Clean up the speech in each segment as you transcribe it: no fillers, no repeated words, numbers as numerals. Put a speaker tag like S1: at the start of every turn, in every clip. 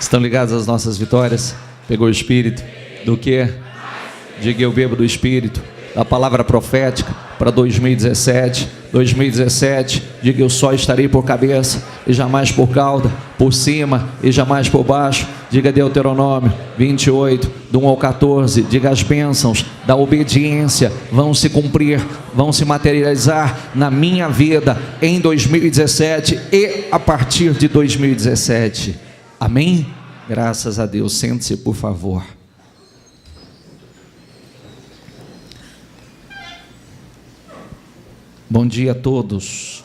S1: Estão ligados às nossas vitórias? Pegou o Espírito? Do que? Diga: eu bebo do Espírito. A palavra profética para 2017. 2017, diga: eu só estarei por cabeça e jamais por cauda, por cima e jamais por baixo. Diga: Deuteronômio 28, do 1 ao 14. Diga: as bênçãos da obediência vão se cumprir, vão se materializar na minha vida em 2017 e a partir de 2017. Amém? Graças a Deus. Sente-se, por favor. Bom dia a todos.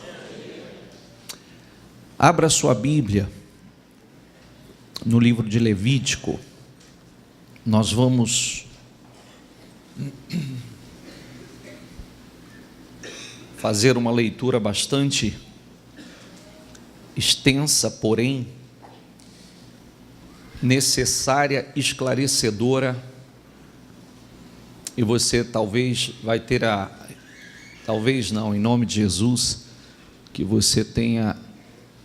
S1: Abra sua Bíblia no livro de Levítico. Nós vamos fazer uma leitura bastante extensa, porém necessária, esclarecedora, e você talvez vai ter talvez não, em nome de Jesus, que você tenha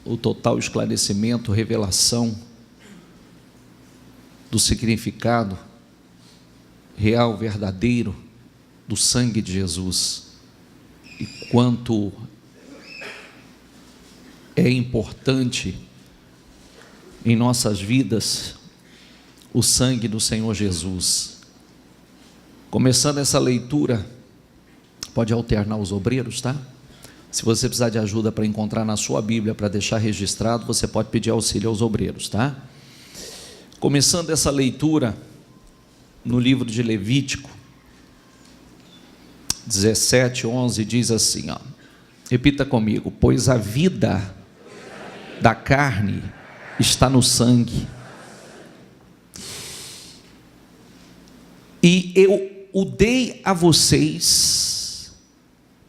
S1: o total esclarecimento, revelação do significado real, verdadeiro do sangue de Jesus, e quanto é importante em nossas vidas o sangue do Senhor Jesus. Começando essa leitura, pode alternar os obreiros, tá? Se você precisar de ajuda para encontrar na sua Bíblia, para deixar registrado, você pode pedir auxílio aos obreiros, tá? Começando essa leitura no livro de Levítico 17:11, diz assim, ó, repita comigo: pois a vida da carne está no sangue, e eu o dei a vocês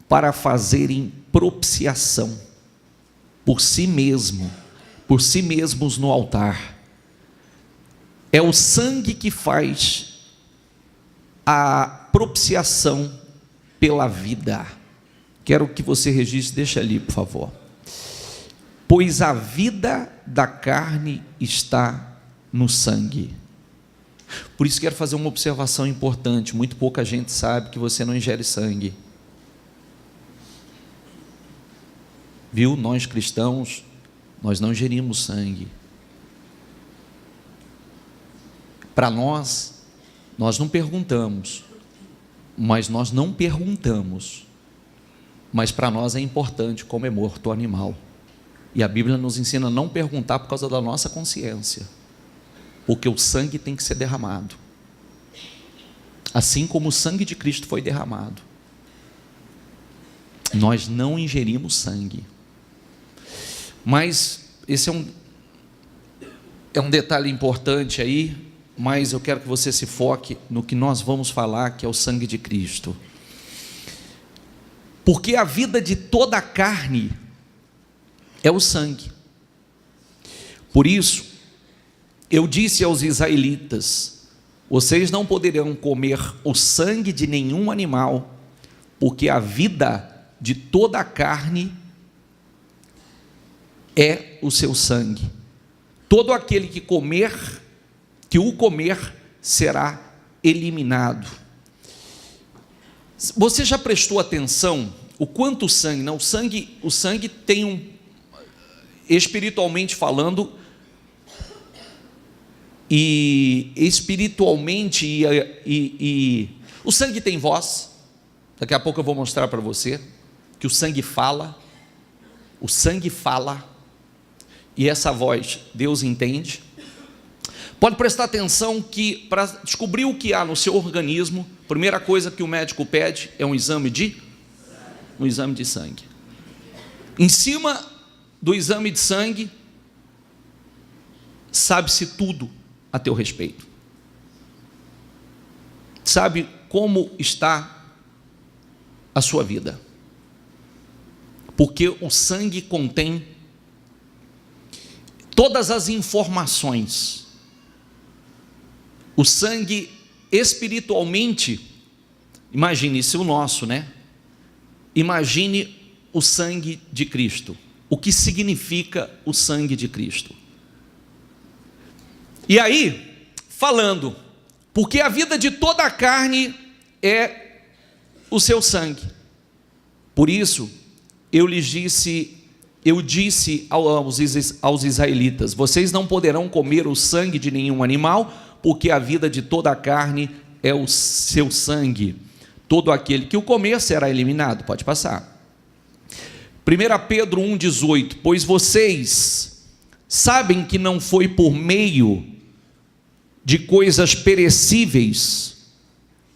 S1: para fazerem propiciação por si mesmos no altar. É o sangue que faz a propiciação pela vida. Quero que você registre, deixa ali, por favor. Pois a vida da carne está no sangue. Por isso quero fazer uma observação importante. Muito pouca gente sabe que você não ingere sangue. Viu? Nós cristãos, nós não ingerimos sangue. Para nós não perguntamos, mas para nós é importante como é morto o animal. E a Bíblia nos ensina a não perguntar por causa da nossa consciência, porque o sangue tem que ser derramado, assim como o sangue de Cristo foi derramado. Nós não ingerimos sangue. Mas esse é um detalhe importante aí, mas eu quero que você se foque no que nós vamos falar, que é o sangue de Cristo. Porque a vida de toda a carne é o sangue. Por isso, eu disse aos israelitas: vocês não poderão comer o sangue de nenhum animal, porque a vida de toda a carne é o seu sangue. Todo aquele que o comer será eliminado. Você já prestou atenção o quanto o sangue tem espiritualmente falando, e espiritualmente e o sangue tem voz. Daqui a pouco eu vou mostrar para você que o sangue fala, e essa voz Deus entende. Pode prestar atenção que para descobrir o que há no seu organismo, a primeira coisa que o médico pede é um exame de sangue. Em cima do exame de sangue, sabe-se tudo a teu respeito. Sabe como está a sua vida, porque o sangue contém todas as informações. O sangue espiritualmente, imagine se o nosso, né? Imagine o sangue de Cristo. O que significa o sangue de Cristo? E aí, falando, porque a vida de toda a carne é o seu sangue. Por isso, eu disse aos israelitas: vocês não poderão comer o sangue de nenhum animal, porque a vida de toda a carne é o seu sangue. Todo aquele que o comer será eliminado. Pode passar. 1 Pedro 1,18: pois vocês sabem que não foi por meio de coisas perecíveis,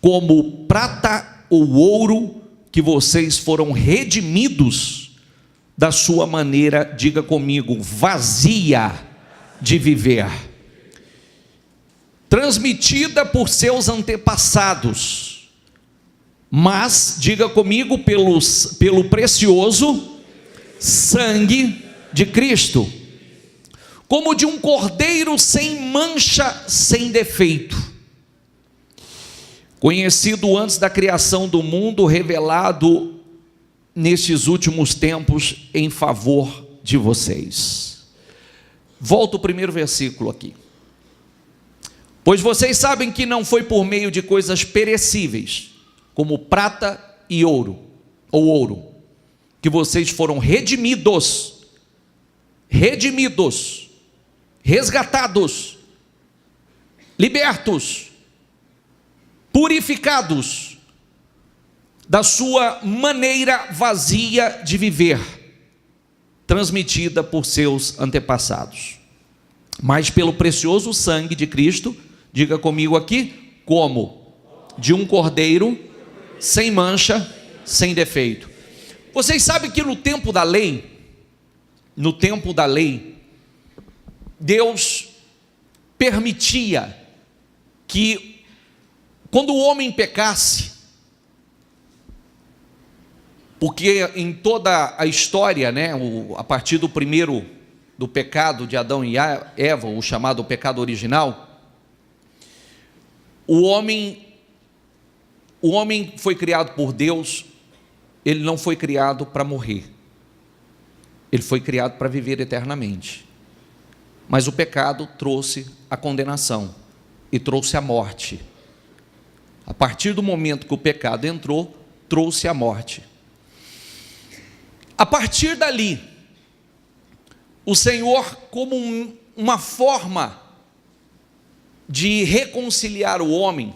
S1: como prata ou ouro, que vocês foram redimidos da sua maneira, diga comigo, vazia de viver, transmitida por seus antepassados, mas, diga comigo, pelo precioso sangue de Cristo, como de um cordeiro sem mancha, sem defeito, conhecido antes da criação do mundo, revelado nestes últimos tempos em favor de vocês. Volto ao primeiro versículo aqui. Pois vocês sabem que não foi por meio de coisas perecíveis, como prata e ouro, ou ouro, que vocês foram redimidos, resgatados, libertos, purificados da sua maneira vazia de viver, transmitida por seus antepassados, mas pelo precioso sangue de Cristo, diga comigo aqui, como de um cordeiro sem mancha, sem defeito. Vocês sabem que no tempo da lei, Deus permitia que, quando o homem pecasse, porque em toda a história, a partir do pecado de Adão e Eva, o chamado pecado original, o homem foi criado por Deus. Ele não foi criado para morrer, ele foi criado para viver eternamente, mas o pecado trouxe a condenação e trouxe a morte. A partir do momento que o pecado entrou, trouxe a morte. A partir dali, o Senhor, como uma forma de reconciliar o homem,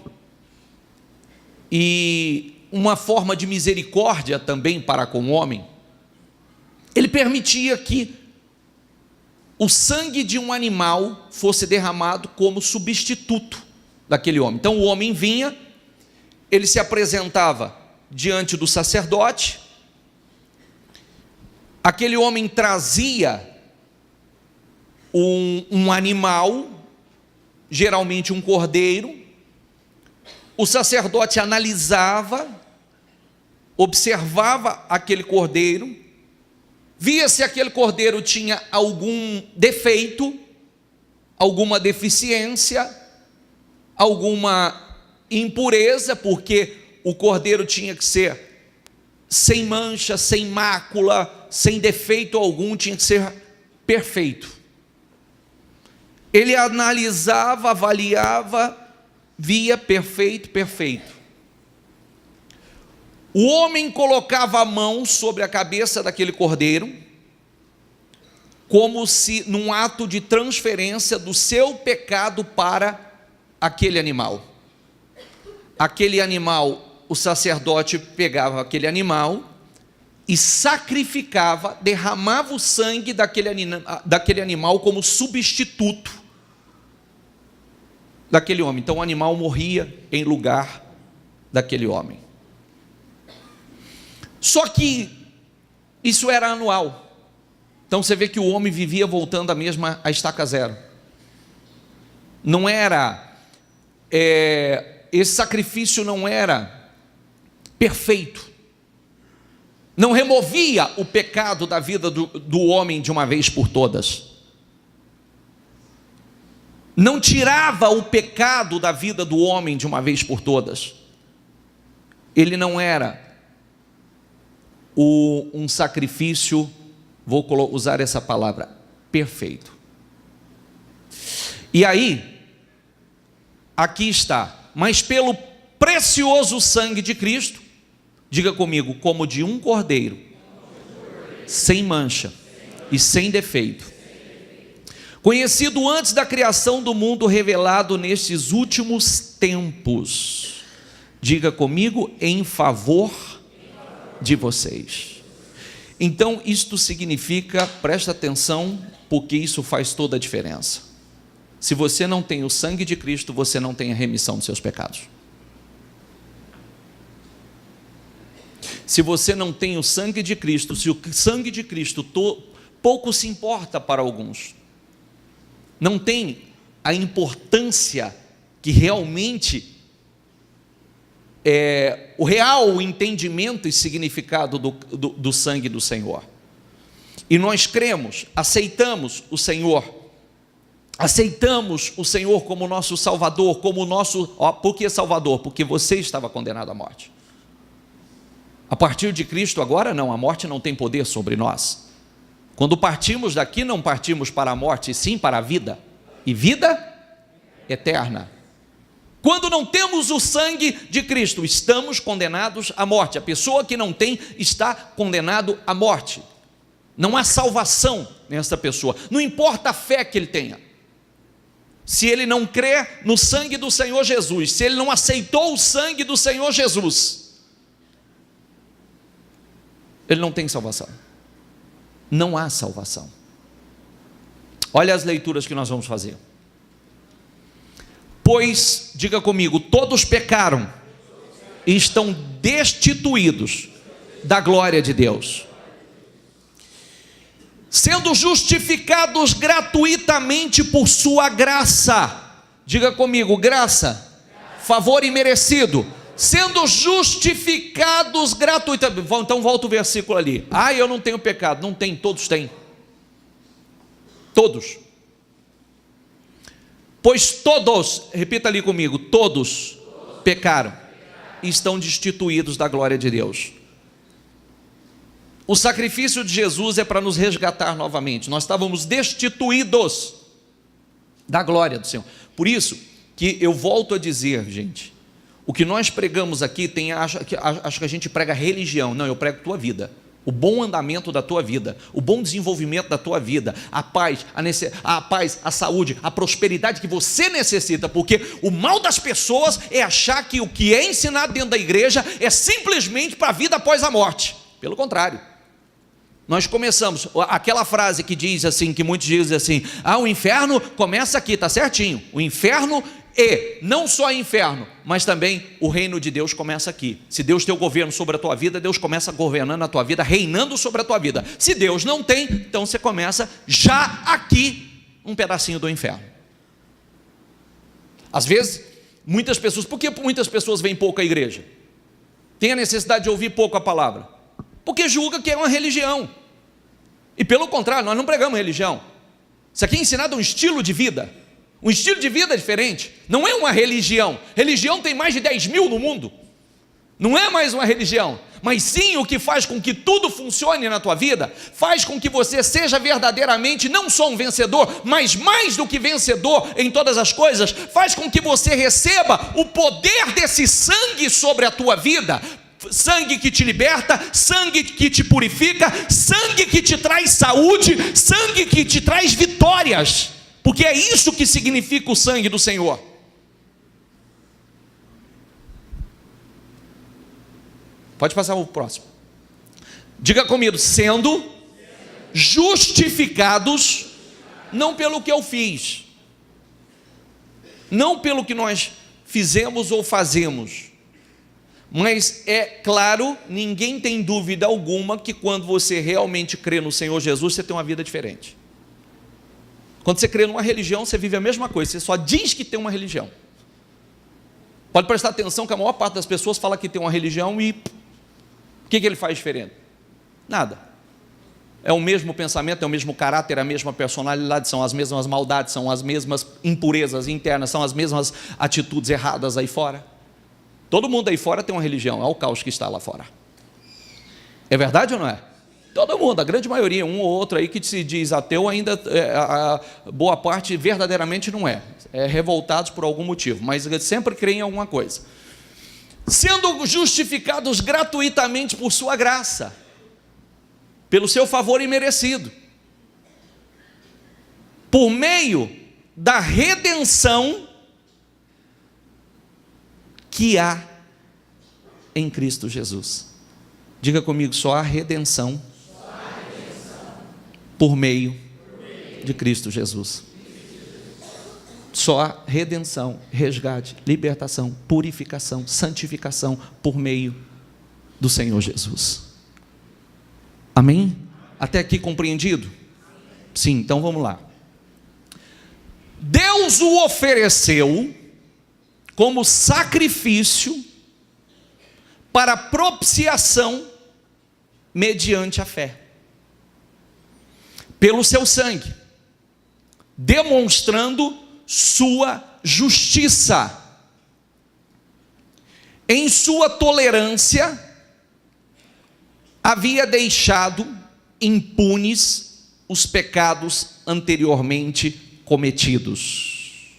S1: e uma forma de misericórdia também para com o homem, ele permitia que o sangue de um animal fosse derramado como substituto daquele homem. Então o homem vinha, ele se apresentava diante do sacerdote, aquele homem trazia um animal, geralmente um cordeiro, o sacerdote analisava, observava aquele cordeiro, via se aquele cordeiro tinha algum defeito, alguma deficiência, alguma impureza, porque o cordeiro tinha que ser sem mancha, sem mácula, sem defeito algum, tinha que ser perfeito. Ele analisava, avaliava, via perfeito. O homem colocava a mão sobre a cabeça daquele cordeiro, como se num ato de transferência do seu pecado para aquele animal. Aquele animal, o sacerdote pegava aquele animal e sacrificava, derramava o sangue daquele animal como substituto daquele homem. Então o animal morria em lugar daquele homem. Só que isso era anual. Então você vê que o homem vivia voltando à estaca zero. Não era, esse sacrifício não era perfeito. Não removia o pecado da vida do homem de uma vez por todas. Não tirava o pecado da vida do homem de uma vez por todas. Ele não era um sacrifício, vou usar essa palavra, perfeito. E aí, aqui está, mas pelo precioso sangue de Cristo, diga comigo, como de um cordeiro, sem mancha e sem defeito, conhecido antes da criação do mundo, revelado nestes últimos tempos, diga comigo, em favor de vocês. Então isto significa, presta atenção, porque isso faz toda a diferença. Se você não tem o sangue de Cristo, você não tem a remissão dos seus pecados. Se você não tem o sangue de Cristo, se o sangue de Cristo pouco se importa para alguns, não tem a importância que realmente é o real entendimento e significado do sangue do Senhor. E nós cremos, aceitamos o Senhor como nosso Salvador, como nosso... Por que Salvador? Porque você estava condenado à morte. A partir de Cristo agora não, a morte não tem poder sobre nós. Quando partimos daqui, não partimos para a morte, e sim para a vida, e vida eterna. Quando não temos o sangue de Cristo, estamos condenados à morte. A pessoa que não tem está condenado à morte. Não há salvação nessa pessoa, não importa a fé que ele tenha. Se ele não crê no sangue do Senhor Jesus, se ele não aceitou o sangue do Senhor Jesus, ele não tem salvação. Não há salvação. Olha as leituras que nós vamos fazer. Pois, diga comigo, todos pecaram e estão destituídos da glória de Deus, sendo justificados gratuitamente por sua graça. Diga comigo, graça, favor imerecido, sendo justificados gratuitamente. Então volta o versículo ali. Eu não tenho pecado. Não tem, todos têm. Todos. Pois todos, repita ali comigo, todos pecaram e estão destituídos da glória de Deus. O sacrifício de Jesus é para nos resgatar novamente. Nós estávamos destituídos da glória do Senhor. Por isso que eu volto a dizer, gente, o que nós pregamos aqui, acho que a gente prega religião. Não, eu prego tua vida, o bom andamento da tua vida, o bom desenvolvimento da tua vida, a paz, a saúde, a prosperidade que você necessita, porque o mal das pessoas é achar que o que é ensinado dentro da igreja é simplesmente para a vida após a morte. Pelo contrário, nós começamos, aquela frase que diz assim, que muitos dizem assim, o inferno começa aqui, está certinho, o inferno, e não só inferno, mas também o reino de Deus começa aqui. Se Deus tem o governo sobre a tua vida, Deus começa governando a tua vida, reinando sobre a tua vida. Se Deus não tem, então você começa já aqui um pedacinho do inferno. Às vezes, muitas pessoas, por que muitas pessoas vêm pouco à igreja? Tem a necessidade de ouvir pouco a palavra? Porque julga que é uma religião. E pelo contrário, nós não pregamos religião. Isso aqui é ensinado um estilo de vida. Um estilo de vida diferente, não é uma religião. Religião tem mais de 10 mil no mundo. Não é mais uma religião, mas sim o que faz com que tudo funcione na tua vida, faz com que você seja verdadeiramente não só um vencedor, mas mais do que vencedor em todas as coisas, faz com que você receba o poder desse sangue sobre a tua vida. Sangue que te liberta, sangue que te purifica, sangue que te traz saúde, sangue que te traz vitórias. Porque é isso que significa o sangue do Senhor. Pode passar o próximo. Diga comigo, sendo justificados, não pelo que eu fiz, não pelo que nós fizemos ou fazemos, mas é claro, ninguém tem dúvida alguma que quando você realmente crê no Senhor Jesus, você tem uma vida diferente. Quando você crê numa religião, você vive a mesma coisa, você só diz que tem uma religião. Pode prestar atenção que a maior parte das pessoas fala que tem uma religião e o que ele faz diferente? Nada. É o mesmo pensamento, é o mesmo caráter, a mesma personalidade, são as mesmas maldades, são as mesmas impurezas internas, são as mesmas atitudes erradas aí fora. Todo mundo aí fora tem uma religião, é o caos que está lá fora. É verdade ou não é? Todo mundo, a grande maioria, um ou outro aí que se diz ateu, ainda a boa parte verdadeiramente não é. É revoltados por algum motivo, mas sempre creem em alguma coisa. Sendo justificados gratuitamente por sua graça, pelo seu favor imerecido, por meio da redenção que há em Cristo Jesus. Diga comigo, só há redenção por meio de Cristo Jesus. Só há redenção, resgate, libertação, purificação, santificação por meio do Senhor Jesus. Amém? Até aqui compreendido? Sim, então vamos lá. Deus o ofereceu como sacrifício para propiciação mediante a fé, pelo seu sangue, demonstrando sua justiça. Em sua tolerância, havia deixado impunes os pecados anteriormente cometidos,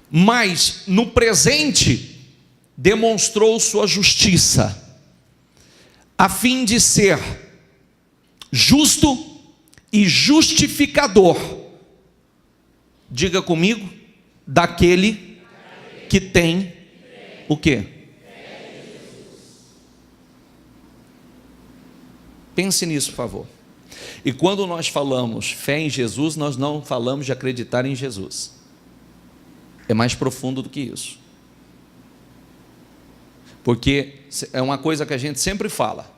S1: mas no presente demonstrou sua justiça, a fim de ser justo e justificador, diga comigo, daquele que tem o quê? Pense nisso, por favor. E quando nós falamos fé em Jesus, nós não falamos de acreditar em Jesus. É mais profundo do que isso. Porque é uma coisa que a gente sempre fala,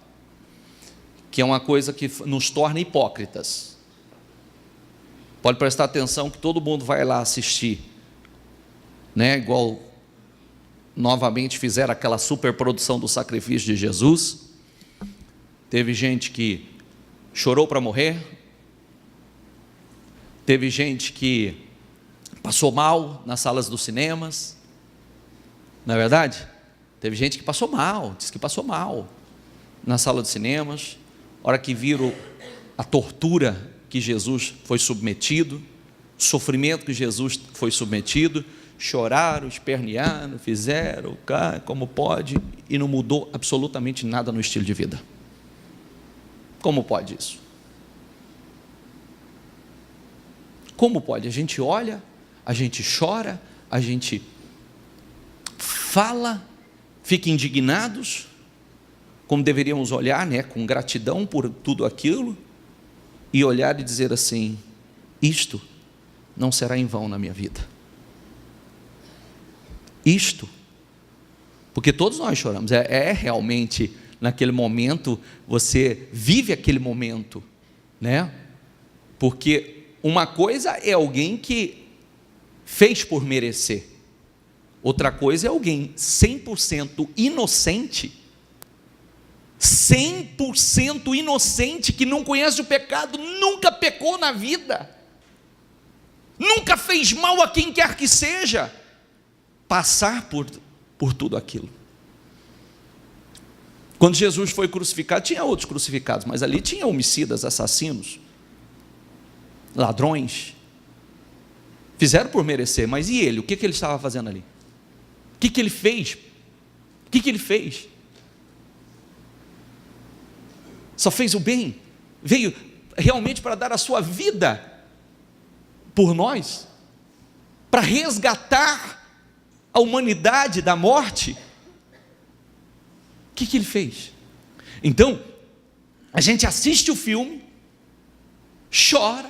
S1: que é uma coisa que nos torna hipócritas. Pode prestar atenção que todo mundo vai lá assistir, né? Igual novamente fizeram aquela superprodução do sacrifício de Jesus. Teve gente que chorou para morrer, teve gente que passou mal nas salas dos cinemas, não é verdade? Teve gente que passou mal, disse que passou mal na sala de cinemas, hora que viram a tortura que Jesus foi submetido, o sofrimento que Jesus foi submetido, choraram, espernearam, fizeram, como pode, e não mudou absolutamente nada no estilo de vida. Como pode isso? Como pode? A gente olha, a gente chora, a gente fala, fica indignados, como deveríamos olhar, né, com gratidão por tudo aquilo, e olhar e dizer assim: isto não será em vão na minha vida. Isto, porque todos nós choramos, é realmente naquele momento, você vive aquele momento, né? Porque uma coisa é alguém que fez por merecer, outra coisa é alguém 100% inocente, 100% inocente, que não conhece o pecado, nunca pecou na vida, nunca fez mal a quem quer que seja, passar por tudo aquilo. Quando Jesus foi crucificado, tinha outros crucificados, mas ali tinha homicidas, assassinos, ladrões, fizeram por merecer, mas e ele? O que ele estava fazendo ali? O que ele fez? O que ele fez? Só fez o bem? Veio realmente para dar a sua vida por nós? Para resgatar a humanidade da morte? O que ele fez? Então, a gente assiste o filme, chora,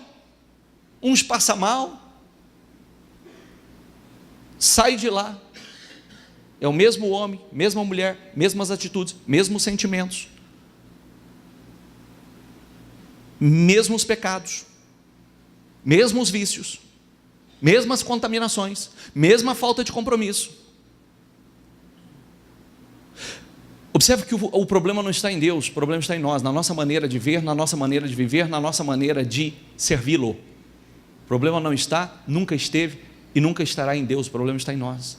S1: uns passam mal, sai de lá, é o mesmo homem, mesma mulher, mesmas atitudes, mesmos sentimentos, mesmos pecados, mesmos vícios, mesmas contaminações, mesma falta de compromisso. Observe que o problema não está em Deus, o problema está em nós, na nossa maneira de ver, na nossa maneira de viver, na nossa maneira de servi-lo. O problema não está, nunca esteve e nunca estará em Deus, o problema está em nós.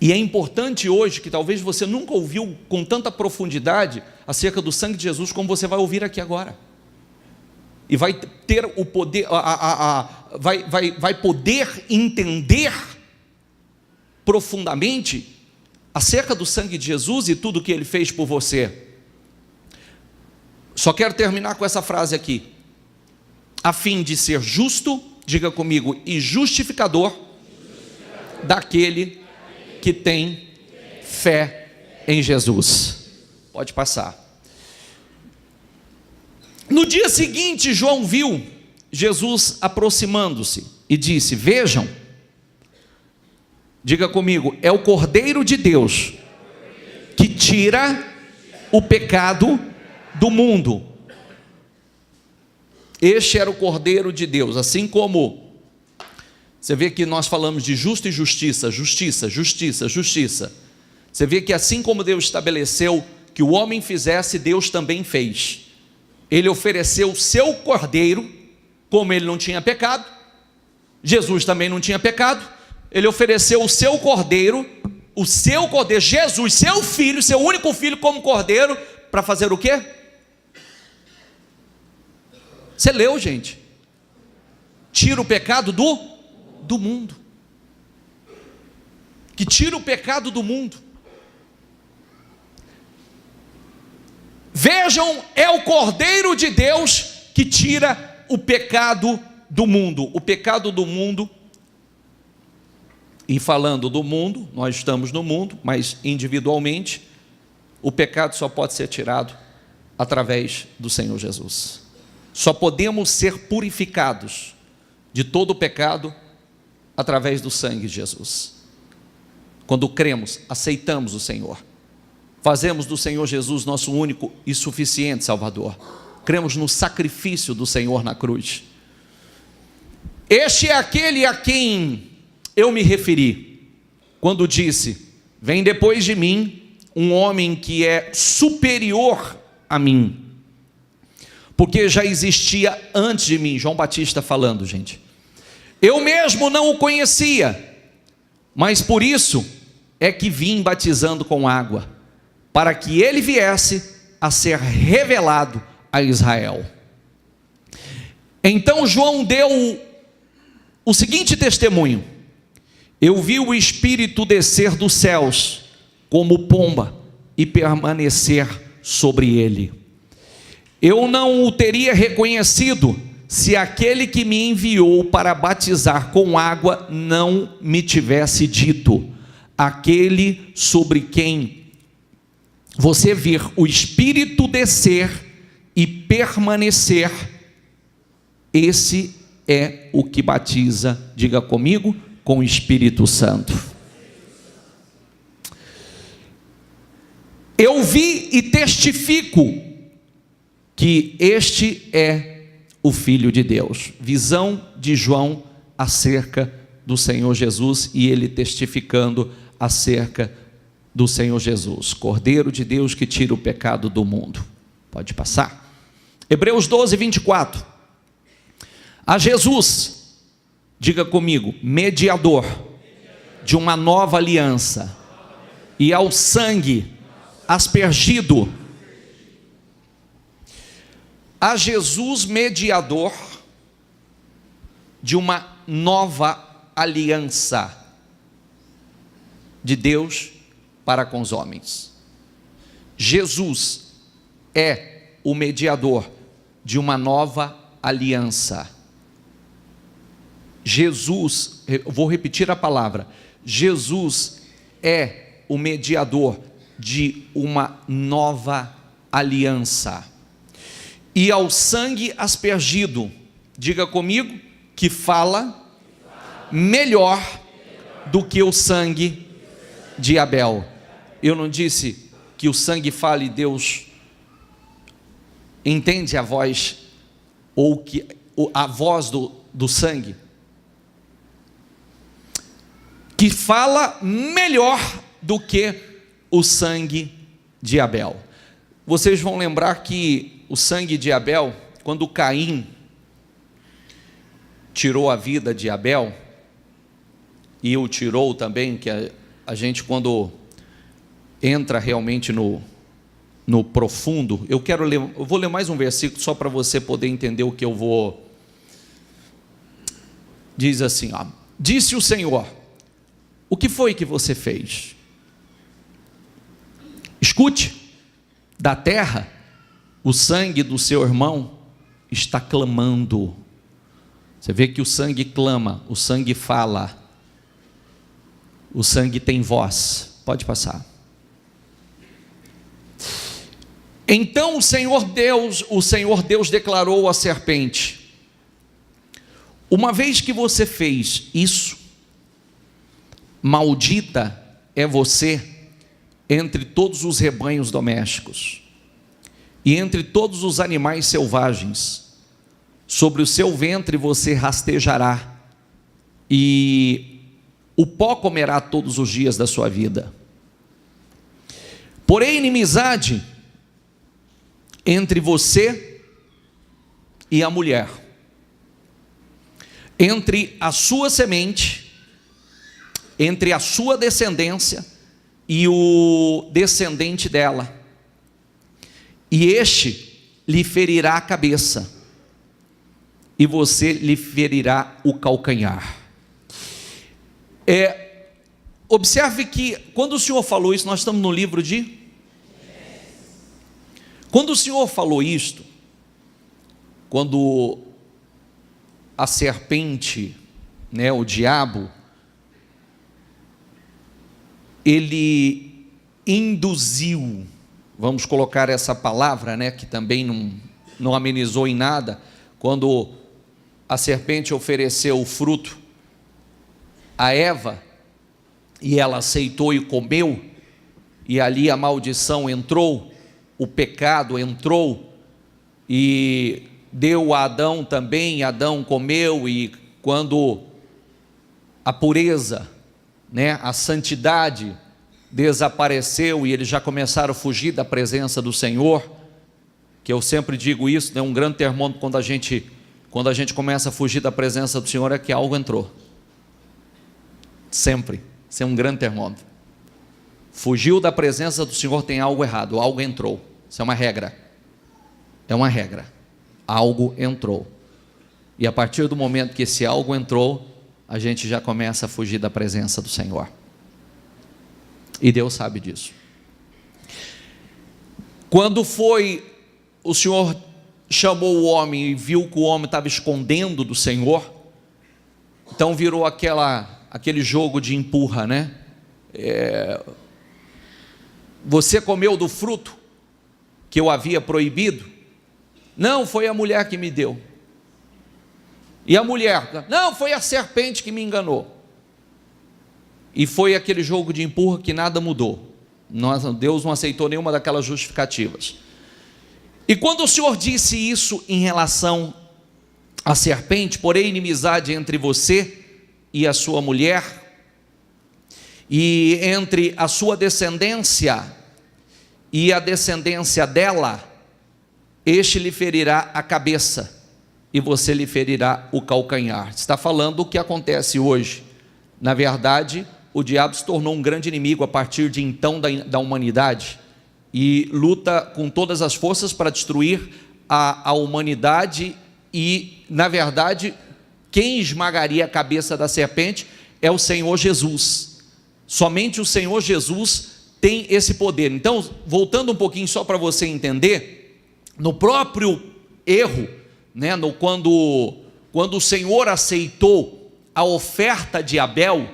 S1: E é importante hoje, que talvez você nunca ouviu com tanta profundidade acerca do sangue de Jesus, como você vai ouvir aqui agora. E vai ter o poder, vai poder entender profundamente acerca do sangue de Jesus e tudo que ele fez por você. Só quero terminar com essa frase aqui: a fim de ser justo, diga comigo, e justificador daquele que tem fé em Jesus. Pode passar. No dia seguinte, João viu Jesus aproximando-se e disse: vejam, diga comigo, é o Cordeiro de Deus que tira o pecado do mundo. Este era o Cordeiro de Deus. Assim como você vê que nós falamos de justo e justiça, justiça, justiça, justiça. Você vê que assim como Deus estabeleceu que o homem fizesse, Deus também fez. Ele ofereceu o seu cordeiro, como ele não tinha pecado, Jesus também não tinha pecado, ele ofereceu o seu cordeiro, Jesus, seu filho, seu único filho como cordeiro, para fazer o quê? Você leu, gente? Tira o pecado do mundo. Que tira o pecado do mundo. Vejam, é o Cordeiro de Deus que tira o pecado do mundo. O pecado do mundo, e falando do mundo, nós estamos no mundo, mas individualmente, o pecado só pode ser tirado através do Senhor Jesus. Só podemos ser purificados de todo o pecado através do sangue de Jesus. Quando cremos, aceitamos o Senhor, fazemos do Senhor Jesus nosso único e suficiente Salvador, cremos no sacrifício do Senhor na cruz. Este é aquele a quem eu me referi, quando disse: vem depois de mim um homem que é superior a mim, porque já existia antes de mim. João Batista falando, gente. Eu mesmo não o conhecia, mas por isso é que vim batizando com água, para que ele viesse a ser revelado a Israel. Então João deu o seguinte testemunho: eu vi o Espírito descer dos céus como pomba e permanecer sobre ele. Eu não o teria reconhecido se aquele que me enviou para batizar com água não me tivesse dito: aquele sobre quem você vir o Espírito descer e permanecer, esse é o que batiza, diga comigo, com o Espírito Santo. Eu vi e testifico que este é o Filho de Deus. Visão de João acerca do Senhor Jesus, e ele testificando acerca do Senhor Jesus, Cordeiro de Deus que tira o pecado do mundo. Pode passar. Hebreus 12, 24. A Jesus, diga comigo, mediador de uma nova aliança, e ao sangue aspergido. A Jesus, mediador de uma nova aliança de Deus para com os homens. Jesus é o mediador de uma nova aliança. Jesus, vou repetir a palavra, Jesus é o mediador de uma nova aliança. E ao sangue aspergido, diga comigo, que fala melhor do que o sangue de Abel. Eu não disse que o sangue fala e Deus entende a voz, ou que a voz do sangue, que fala melhor do que o sangue de Abel. Vocês vão lembrar que o sangue de Abel, quando Caim tirou a vida de Abel, e o tirou também, que a gente quando entra realmente no profundo, eu vou ler mais um versículo só para você poder entender o que eu vou. Diz assim, ó: disse o Senhor, o que foi que você fez? Escute, da terra, o sangue do seu irmão está clamando. Você vê que o sangue clama, o sangue fala, o sangue tem voz. Pode passar. Então o Senhor Deus declarou à serpente: uma vez que você fez isso, maldita é você entre todos os rebanhos domésticos e entre todos os animais selvagens. Sobre o seu ventre você rastejará, e o pó comerá todos os dias da sua vida. Porém, inimizade entre você e a mulher, entre a sua semente, entre a sua descendência e o descendente dela, e este lhe ferirá a cabeça, e você lhe ferirá o calcanhar. Observe que quando o Senhor falou isso, nós estamos no livro de... Quando o Senhor falou isto, quando a serpente, o diabo, ele induziu, vamos colocar essa palavra, que também não amenizou em nada, quando a serpente ofereceu o fruto a Eva, e ela aceitou e comeu, e ali a maldição entrou, o pecado entrou, e deu a Adão também, Adão comeu, e quando a pureza, a santidade desapareceu, e eles já começaram a fugir da presença do Senhor, que eu sempre digo isso, um grande termômetro quando a gente começa a fugir da presença do Senhor, é que algo entrou. Sempre, isso é um grande termômetro. Fugiu da presença do Senhor, tem algo errado, algo entrou. Isso é uma regra. Algo entrou. E a partir do momento que esse algo entrou, a gente já começa a fugir da presença do Senhor. E Deus sabe disso. Quando o Senhor chamou o homem e viu que o homem estava escondendo do Senhor, então virou aquele jogo de empurra, você comeu do fruto que eu havia proibido? Não, foi a mulher que me deu. E a mulher? Não, foi a serpente que me enganou. E foi aquele jogo de empurra que nada mudou. Deus não aceitou nenhuma daquelas justificativas. E quando o Senhor disse isso em relação à serpente: porém inimizade entre você e a sua mulher, e entre a sua descendência e a descendência dela, este lhe ferirá a cabeça, e você lhe ferirá o calcanhar. Está falando o que acontece hoje. Na verdade, o diabo se tornou um grande inimigo a partir de então da humanidade, e luta com todas as forças para destruir a humanidade. E na verdade, quem esmagaria a cabeça da serpente é o Senhor Jesus. Somente o Senhor Jesus tem esse poder. Então, voltando um pouquinho só para você entender, no próprio erro, quando o Senhor aceitou a oferta de Abel,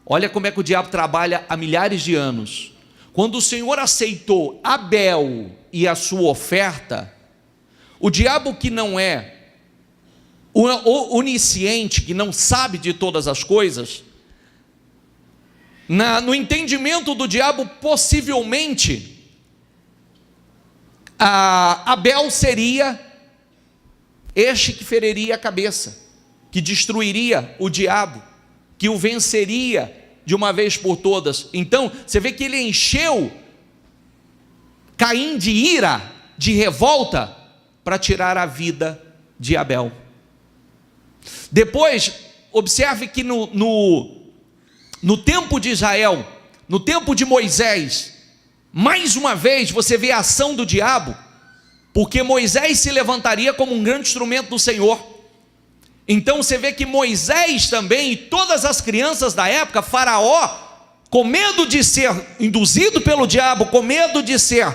S1: olha como é que o diabo trabalha há milhares de anos. Quando o Senhor aceitou Abel e a sua oferta, o diabo, que não é onisciente, que não sabe de todas as coisas, no entendimento do diabo, possivelmente Abel seria este que feriria a cabeça, que destruiria o diabo, que o venceria de uma vez por todas. Então você vê que ele encheu Caim de ira, de revolta, para tirar a vida de Abel. Depois, observe que no tempo de Israel, no tempo de Moisés, mais uma vez você vê a ação do diabo, porque Moisés se levantaria como um grande instrumento do Senhor. Então você vê que Moisés também, e todas as crianças da época, Faraó, com medo de ser induzido pelo diabo, com medo de ser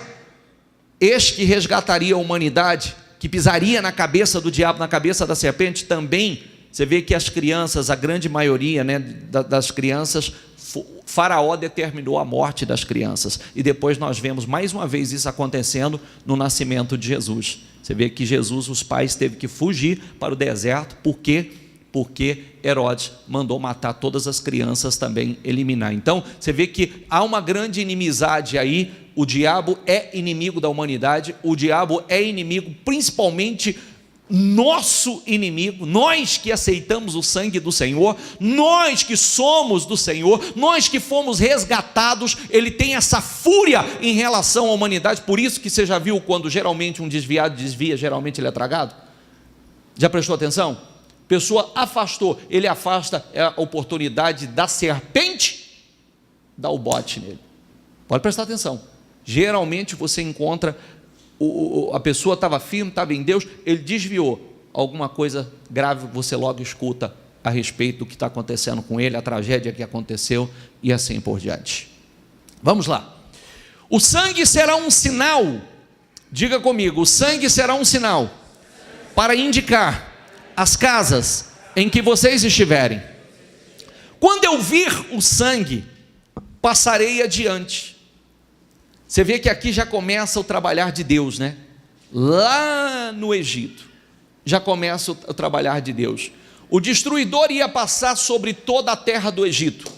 S1: este que resgataria a humanidade, que pisaria na cabeça do diabo, na cabeça da serpente, também, você vê que as crianças, a grande maioria, né, das crianças, Faraó determinou a morte das crianças, e depois nós vemos mais uma vez isso acontecendo no nascimento de Jesus. Você vê que Jesus, os pais teve que fugir para o deserto, porque Herodes mandou matar todas as crianças também, eliminar. Então, você vê que há uma grande inimizade aí, o diabo é inimigo da humanidade, o diabo é inimigo, principalmente nosso inimigo, nós que aceitamos o sangue do Senhor, nós que somos do Senhor, nós que fomos resgatados, ele tem essa fúria em relação à humanidade. Por isso que você já viu quando geralmente um desviado desvia, geralmente ele é tragado? Já prestou atenção? Pessoa afastou, ele afasta a oportunidade da serpente, dá o bote nele. Pode prestar atenção, geralmente você encontra a pessoa estava firme, estava em Deus, ele desviou, alguma coisa grave você logo escuta a respeito do que está acontecendo com ele, a tragédia que aconteceu e assim por diante. Vamos lá. O sangue será um sinal, diga comigo, o sangue será um sinal para indicar as casas em que vocês estiverem. Quando eu vir o sangue, passarei adiante. Você vê que aqui já começa o trabalhar de Deus, né? Lá no Egito, já começa o trabalhar de Deus. O destruidor ia passar sobre toda a terra do Egito,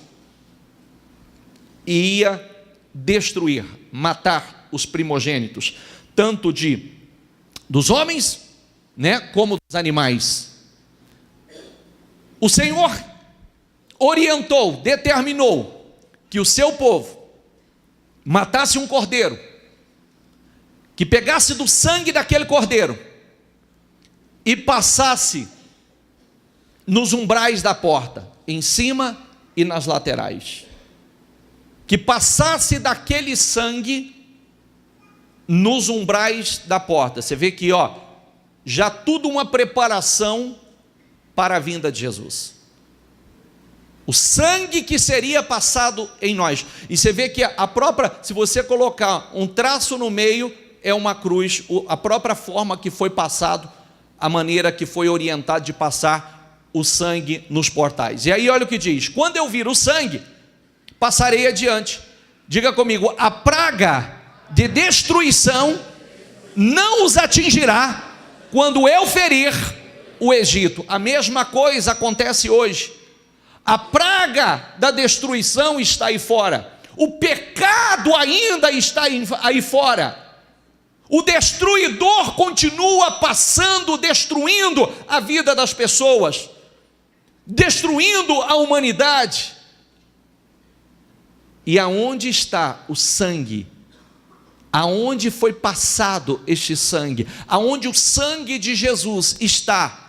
S1: e ia destruir, matar os primogênitos, tanto dos homens, né, como dos animais. O Senhor orientou, determinou, que o seu povo matasse um cordeiro, que pegasse do sangue daquele cordeiro e passasse nos umbrais da porta, em cima e nas laterais, que passasse daquele sangue nos umbrais da porta. Você vê que já tudo uma preparação para a vinda de Jesus. O sangue que seria passado em nós. E você vê que a própria, se você colocar um traço no meio, é uma cruz, a própria forma que foi passado, a maneira que foi orientada de passar o sangue nos portais. E aí olha o que diz: quando eu vir o sangue, passarei adiante. Diga comigo, a praga de destruição não os atingirá quando eu ferir o Egito. A mesma coisa acontece hoje. A praga da destruição está aí fora, o pecado ainda está aí fora, o destruidor continua passando, destruindo a vida das pessoas, destruindo a humanidade. E aonde está o sangue? Aonde foi passado este sangue? Aonde o sangue de Jesus está?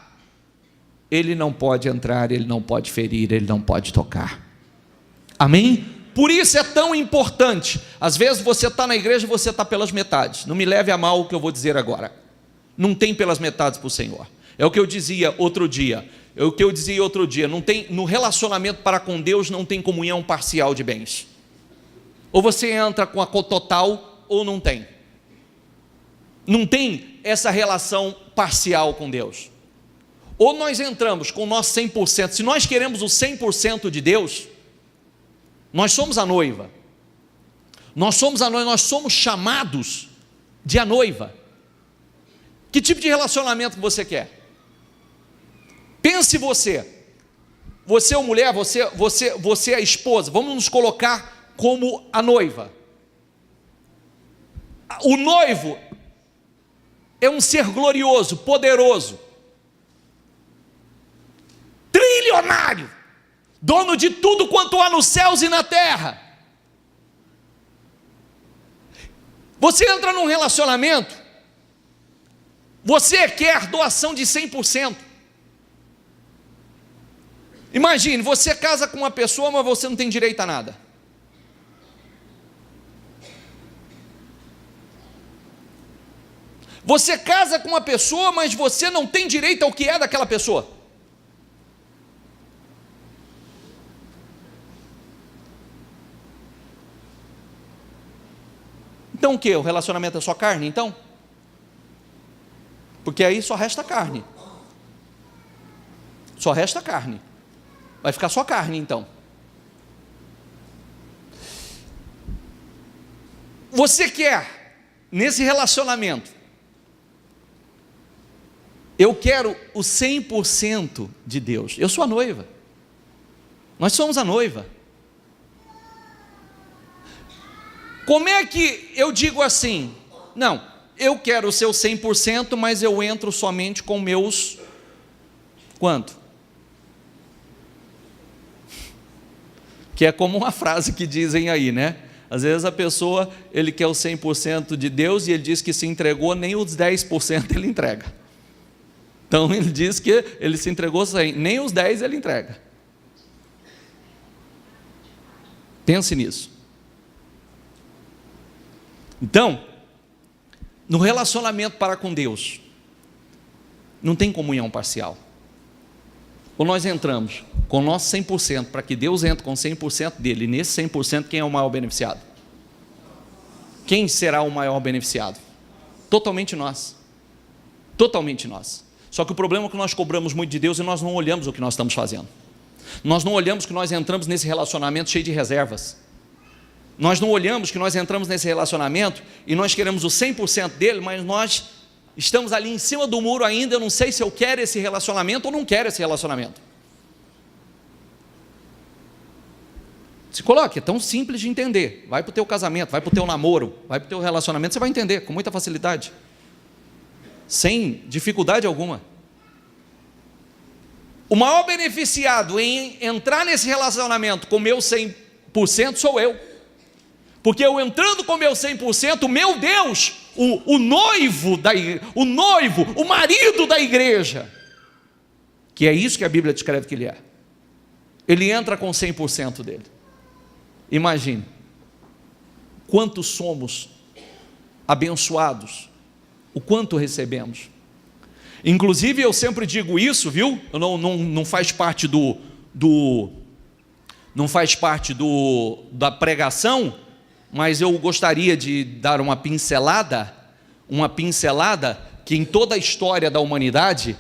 S1: Ele não pode entrar, ele não pode ferir, ele não pode tocar. Amém? Por isso é tão importante. Às vezes você está na igreja e você está pelas metades. Não me leve a mal o que eu vou dizer agora. Não tem pelas metades para o Senhor. É o que eu dizia outro dia. Não tem, no relacionamento para com Deus não tem comunhão parcial de bens. Ou você entra com a total ou não tem. Não tem essa relação parcial com Deus. Ou nós entramos com o nosso 100%, se nós queremos o 100% de Deus, nós somos a noiva, nós somos chamados de a noiva. Que tipo de relacionamento que você quer? Pense você é mulher, você é a esposa, vamos nos colocar como a noiva. O noivo é um ser glorioso, poderoso, trilionário, dono de tudo quanto há nos céus e na terra. Você entra num relacionamento, você quer doação de 100%. Imagine, você casa com uma pessoa, mas você não tem direito a nada. Você casa com uma pessoa, mas você não tem direito ao que é daquela pessoa. Então o que? O relacionamento é só carne, então? Porque aí só resta carne. Só resta carne. Vai ficar só carne, então. Você quer, nesse relacionamento, eu quero o 100% de Deus. Eu sou a noiva. Nós somos a noiva. Como é que eu digo assim? Não, eu quero o seu 100%, mas eu entro somente com meus... Quanto? Que é como uma frase que dizem aí, né? Às vezes a pessoa, ele quer o 100% de Deus e ele diz que se entregou, nem os 10% ele entrega. Então ele diz que ele se entregou 100, nem os 10 ele entrega. Pense nisso. Então, no relacionamento para com Deus, não tem comunhão parcial. Ou nós entramos com o nosso 100%, para que Deus entre com 100% dele, e nesse 100% quem é o maior beneficiado? Quem será o maior beneficiado? Totalmente nós. Totalmente nós. Só que o problema é que nós cobramos muito de Deus e nós não olhamos o que nós estamos fazendo. Nós não olhamos que nós entramos nesse relacionamento cheio de reservas. Nós não olhamos que nós entramos nesse relacionamento e nós queremos o 100% dele, mas nós estamos ali em cima do muro ainda. Eu não sei se eu quero esse relacionamento ou não quero esse relacionamento. Se coloque, é tão simples de entender. Vai para o teu casamento, vai para o teu namoro, vai para o teu relacionamento, você vai entender com muita facilidade, sem dificuldade alguma. O maior beneficiado em entrar nesse relacionamento com o meu 100% sou eu. Porque eu entrando com o meu 100%, o meu Deus, o noivo, o marido da igreja, que é isso que a Bíblia descreve que ele é, ele entra com 100% dele. Imagine, quantos somos abençoados, o quanto recebemos. Inclusive eu sempre digo isso, viu? Não faz parte da pregação, mas eu gostaria de dar uma pincelada, que em toda a história da humanidade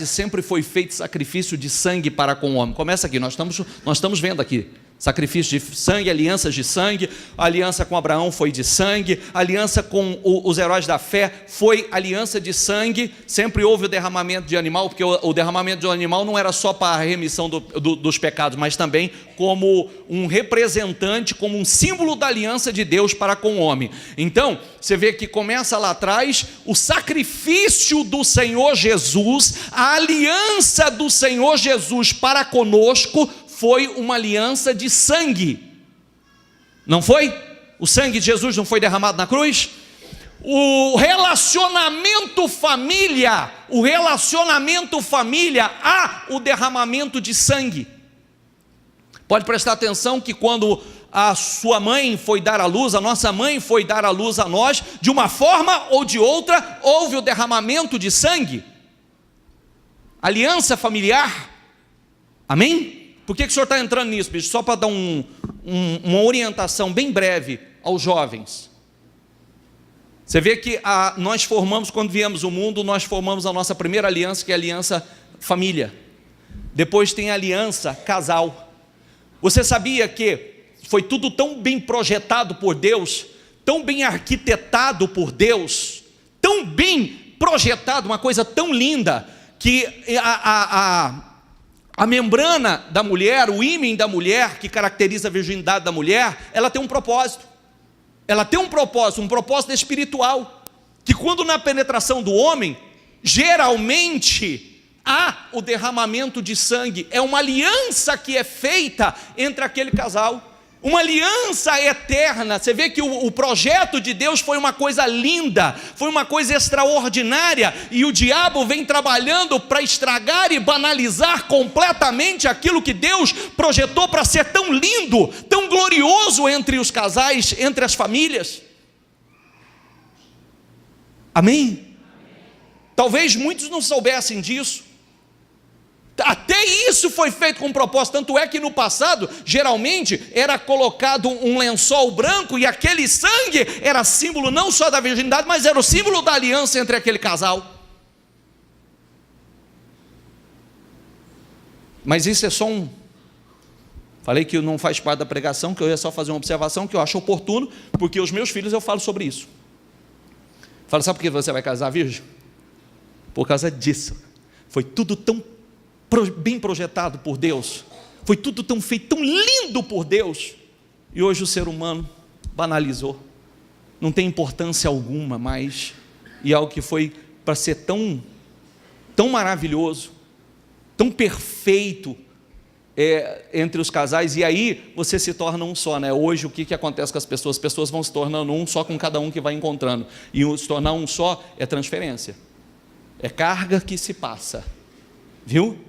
S1: sempre foi feito sacrifício de sangue para com o homem. Começa aqui, nós estamos vendo aqui, sacrifício de sangue, alianças de sangue. A aliança com Abraão foi de sangue, a aliança com os heróis da fé foi aliança de sangue. Sempre houve o derramamento de animal, porque o derramamento de um animal não era só para a remissão dos pecados, mas também como um representante, como um símbolo da aliança de Deus para com o homem. Então, você vê que começa lá atrás o sacrifício do Senhor Jesus, a aliança do Senhor Jesus para conosco foi uma aliança de sangue, não foi? O sangue de Jesus não foi derramado na cruz? O relacionamento família, há o derramamento de sangue. Pode prestar atenção que quando a sua mãe foi dar à luz, a nossa mãe foi dar à luz a nós, de uma forma ou de outra, houve o derramamento de sangue. Aliança familiar, amém? Por que o senhor está entrando nisso, bicho? Só para dar uma orientação bem breve aos jovens. Você vê que nós formamos, quando viemos ao mundo, nós formamos a nossa primeira aliança, que é a aliança família. Depois tem a aliança casal. Você sabia que foi tudo tão bem projetado por Deus, tão bem arquitetado por Deus, tão bem projetado, uma coisa tão linda, que a membrana da mulher, o ímen da mulher, que caracteriza a virgindade da mulher, ela tem um propósito. Ela tem um propósito espiritual, que quando na penetração do homem, geralmente há o derramamento de sangue. É uma aliança que é feita entre aquele casal, uma aliança eterna. Você vê que o projeto de Deus foi uma coisa linda, foi uma coisa extraordinária, e o diabo vem trabalhando para estragar e banalizar completamente aquilo que Deus projetou para ser tão lindo, tão glorioso entre os casais, entre as famílias. Amém? Talvez muitos não soubessem disso. Até isso foi feito com propósito, tanto é que no passado, geralmente, era colocado um lençol branco, e aquele sangue era símbolo não só da virgindade, mas era o símbolo da aliança entre aquele casal. Mas isso é só falei que não faz parte da pregação, que eu ia só fazer uma observação que eu acho oportuno, porque os meus filhos eu falo sobre isso. Falo, sabe por que você vai casar virgem? Por causa disso. Foi tudo tão bem projetado por Deus, foi tudo tão feito, tão lindo por Deus, e hoje o ser humano banalizou, não tem importância alguma mais, e algo que foi para ser tão maravilhoso, tão perfeito, entre os casais, e aí você se torna um só, né? Hoje o que acontece com as pessoas? As pessoas vão se tornando um só com cada um que vai encontrando, e se tornar um só é transferência, é carga que se passa, viu?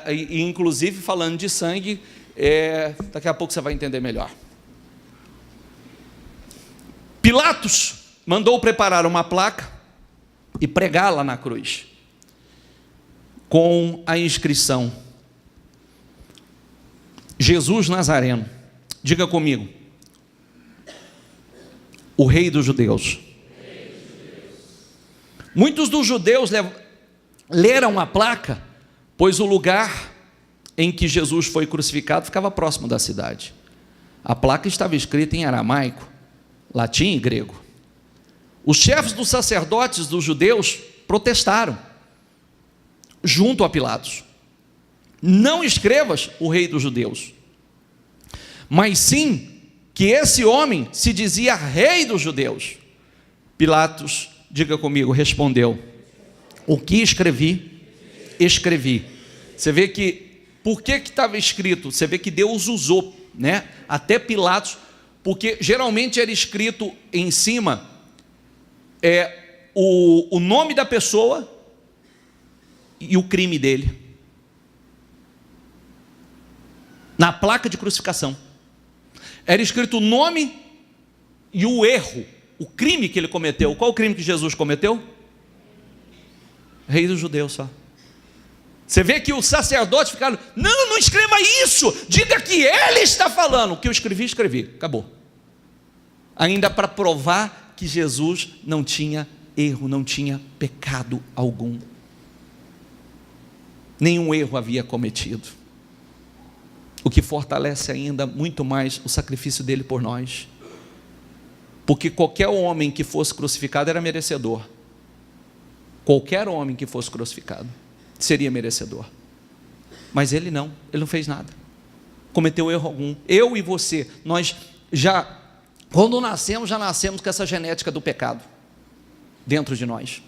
S1: E inclusive falando de sangue, daqui a pouco você vai entender melhor. Pilatos mandou preparar uma placa e pregá-la na cruz, com a inscrição: Jesus Nazareno. Diga comigo: o Rei dos Judeus. Muitos dos judeus leram a placa, pois o lugar em que Jesus foi crucificado ficava próximo da cidade. A placa estava escrita em aramaico, latim e grego. Os chefes dos sacerdotes dos judeus protestaram junto a Pilatos: não escrevas o Rei dos Judeus, mas sim que esse homem se dizia Rei dos Judeus. Pilatos, diga comigo, respondeu: o que escrevi, escrevi. Você vê que, por que estava escrito? Você vê que Deus usou, né? Até Pilatos, porque geralmente era escrito em cima o nome da pessoa e o crime dele, na placa de crucificação era escrito o nome e o erro, o crime que ele cometeu. Qual o crime que Jesus cometeu? Rei dos Judeus só. Você vê que os sacerdotes ficaram: não escreva isso, diga que ele está falando. O que eu escrevi, escrevi, acabou. Ainda para provar que Jesus não tinha erro, não tinha pecado algum, nenhum erro havia cometido, o que fortalece ainda muito mais o sacrifício dele por nós, porque qualquer homem que fosse crucificado era merecedor, qualquer homem que fosse crucificado seria merecedor, mas ele não fez nada, cometeu erro algum. Eu e você, nós já, quando nascemos, já nascemos com essa genética do pecado dentro de nós.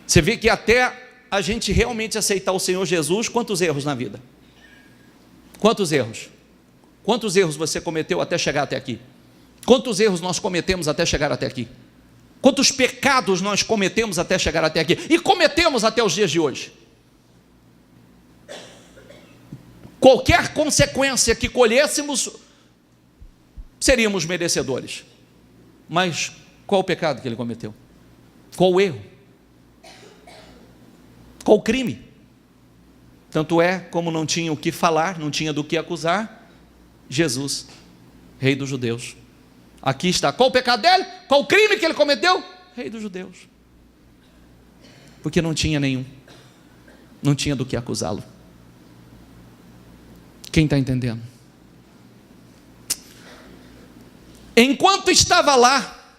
S1: Você vê que até a gente realmente aceitar o Senhor Jesus, quantos erros na vida? Quantos erros? Quantos erros você cometeu até chegar até aqui? Quantos erros nós cometemos até chegar até aqui? Quantos pecados nós cometemos até chegar até aqui? E cometemos até os dias de hoje. Qualquer consequência que colhêssemos, seríamos merecedores. Mas qual o pecado que ele cometeu? Qual o erro? Qual o crime? Tanto é, como não tinha o que falar, não tinha do que acusar, Jesus, Rei dos Judeus. Aqui está. Qual o pecado dele? Qual o crime que ele cometeu? Rei dos Judeus. Porque não tinha nenhum, não tinha do que acusá-lo. Quem está entendendo? Enquanto estava lá,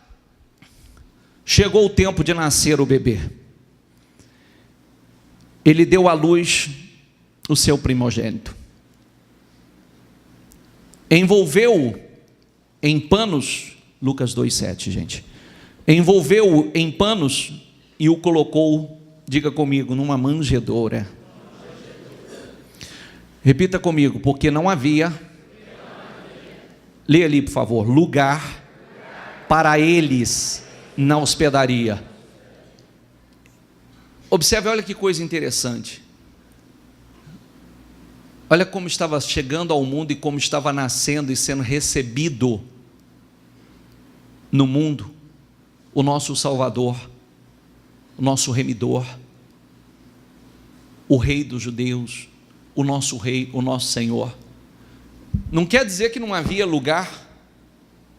S1: chegou o tempo de nascer o bebê. Ele deu à luz o seu primogênito, envolveu-o em panos, Lucas 2,7, gente, envolveu-o em panos e o colocou, diga comigo, numa manjedoura. Repita comigo: porque não havia, leia ali por favor, lugar para eles na hospedaria. Observe, olha que coisa interessante. Olha como estava chegando ao mundo e como estava nascendo e sendo recebido no mundo o nosso Salvador, o nosso Remidor, o Rei dos judeus, o nosso Rei, o nosso Senhor. Não quer dizer que não havia lugar,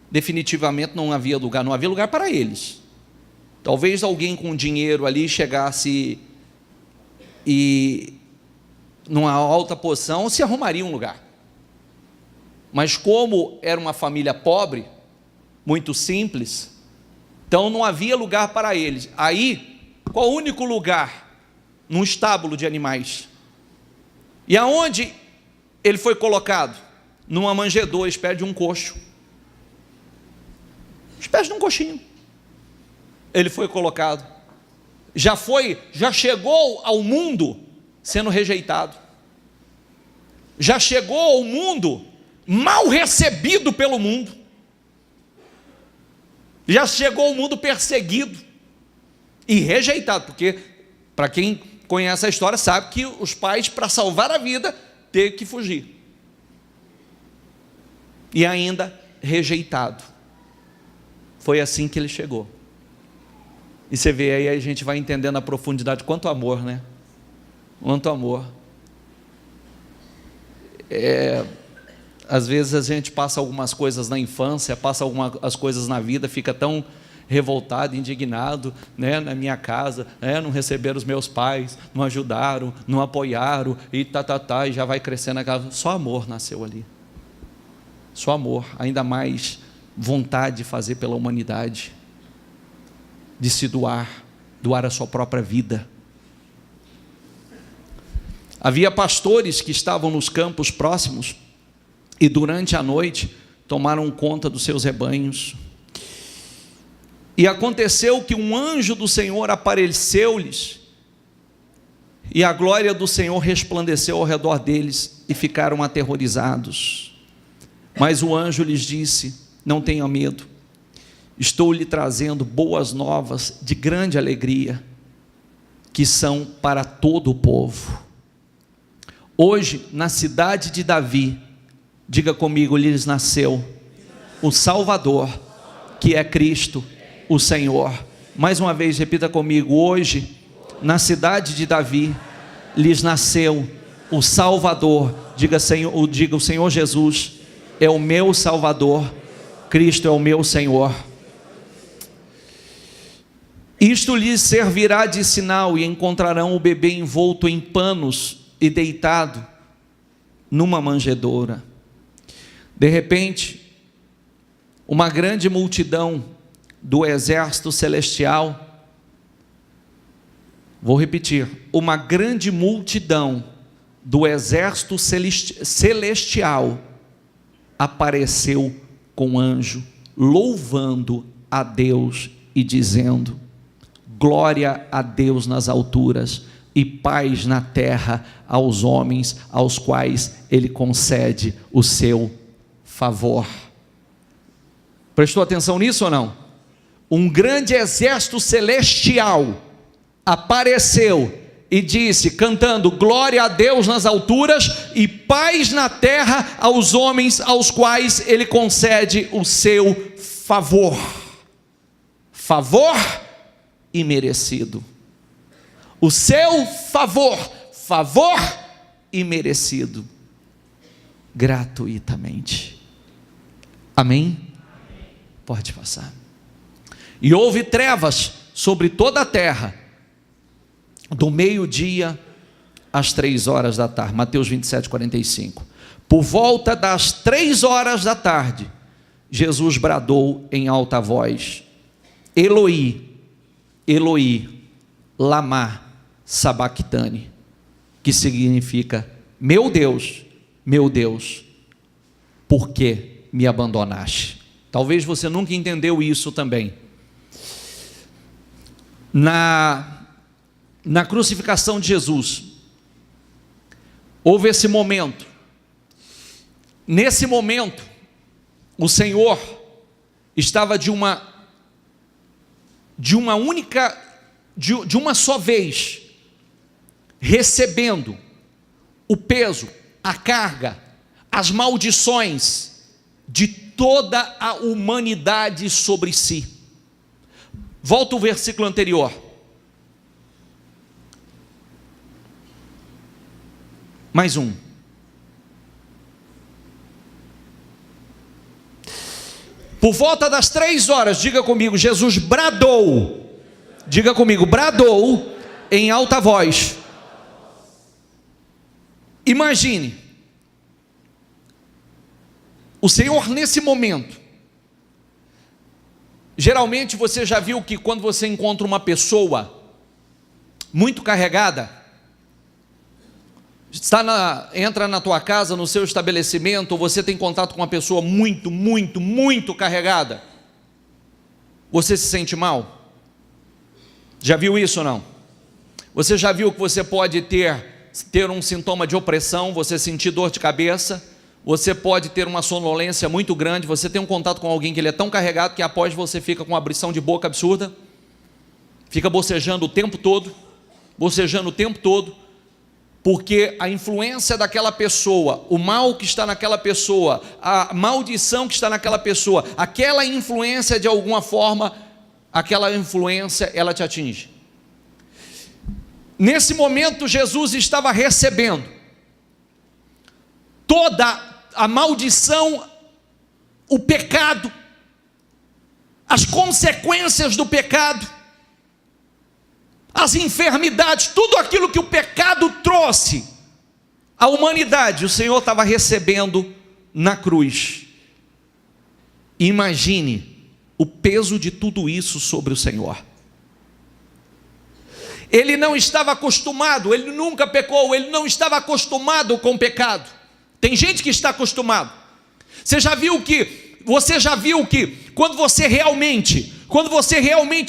S1: definitivamente não havia lugar para eles. Talvez alguém com dinheiro ali chegasse e numa alta posição se arrumaria um lugar. Mas como era uma família pobre, muito simples, então não havia lugar para eles. Aí, qual o único lugar? Num estábulo de animais. E aonde ele foi colocado? Numa manjedoura, espécie de um coxo. Espécie de um coxinho. Ele foi colocado. Já chegou ao mundo sendo rejeitado. Já chegou ao mundo mal recebido pelo mundo. Já chegou ao mundo perseguido e rejeitado, porque para quem conhece a história sabe que os pais, para salvar a vida, teve que fugir. E ainda rejeitado. Foi assim que ele chegou. E você vê aí, a gente vai entendendo a profundidade, quanto amor, né? Quanto amor. Às vezes a gente passa algumas coisas na infância, passa algumas coisas na vida, fica tão revoltado, indignado, né? Na minha casa, não receberam os meus pais, não ajudaram, não apoiaram, e e já vai crescendo a casa. Só amor nasceu ali. Só amor, ainda mais vontade de fazer pela humanidade, de se doar a sua própria vida. Havia pastores que estavam nos campos próximos e durante a noite tomaram conta dos seus rebanhos. E aconteceu que um anjo do Senhor apareceu-lhes, e a glória do Senhor resplandeceu ao redor deles, e ficaram aterrorizados. Mas o anjo lhes disse: não tenham medo, estou lhe trazendo boas novas de grande alegria, que são para todo o povo. Hoje, na cidade de Davi, diga comigo, lhes nasceu o Salvador, que é Cristo, o Senhor. Mais uma vez, repita comigo: hoje, na cidade de Davi, lhes nasceu o Salvador. Diga o Senhor Jesus é o meu Salvador, Cristo é o meu Senhor. Isto lhes servirá de sinal, e encontrarão o bebê envolto em panos e deitado numa manjedoura. De repente, uma grande multidão do exército celestial, vou repetir, uma grande multidão do exército celestial apareceu com um anjo, louvando a Deus e dizendo: glória a Deus nas alturas e paz na terra aos homens aos quais Ele concede o seu favor. Prestou atenção nisso ou não? Um grande exército celestial apareceu e disse, cantando: glória a Deus nas alturas e paz na terra aos homens aos quais Ele concede o seu favor. Favor imerecido. O seu favor imerecido, gratuitamente. Amém? Pode passar. E houve trevas sobre toda a terra, do meio-dia às 3 horas da tarde. Mateus 27, 45. Por volta das 3 horas da tarde, Jesus bradou em alta voz: Eloi, Eloi, lama sabactani, que significa: meu Deus, por que me abandonaste? Talvez você nunca entendeu isso também. Na crucificação de Jesus, houve esse momento. Nesse momento, o Senhor estava de uma só vez, recebendo o peso, a carga, as maldições de toda a humanidade sobre si. Volta o versículo anterior. Mais um. Por volta das 3 horas, diga comigo, Jesus bradou. Diga comigo, bradou em alta voz. Imagine, o Senhor nesse momento. Geralmente você já viu que quando você encontra uma pessoa muito carregada, entra na tua casa, no seu estabelecimento, ou você tem contato com uma pessoa muito carregada, você se sente mal? Já viu isso ou não? Você já viu que você pode ter um sintoma de opressão, você sentir dor de cabeça, você pode ter uma sonolência muito grande, você tem um contato com alguém que ele é tão carregado que após você fica com uma abrição de boca absurda, fica bocejando o tempo todo, porque a influência daquela pessoa, o mal que está naquela pessoa, a maldição que está naquela pessoa, aquela influência de alguma forma, aquela influência ela te atinge. Nesse momento Jesus estava recebendo toda a maldição, o pecado, as consequências do pecado, as enfermidades, tudo aquilo que o pecado trouxe à humanidade, o Senhor estava recebendo na cruz. Imagine o peso de tudo isso sobre o Senhor. Ele não estava acostumado, ele nunca pecou, ele não estava acostumado com o pecado. Tem gente que está acostumado. Você já viu que quando você realmente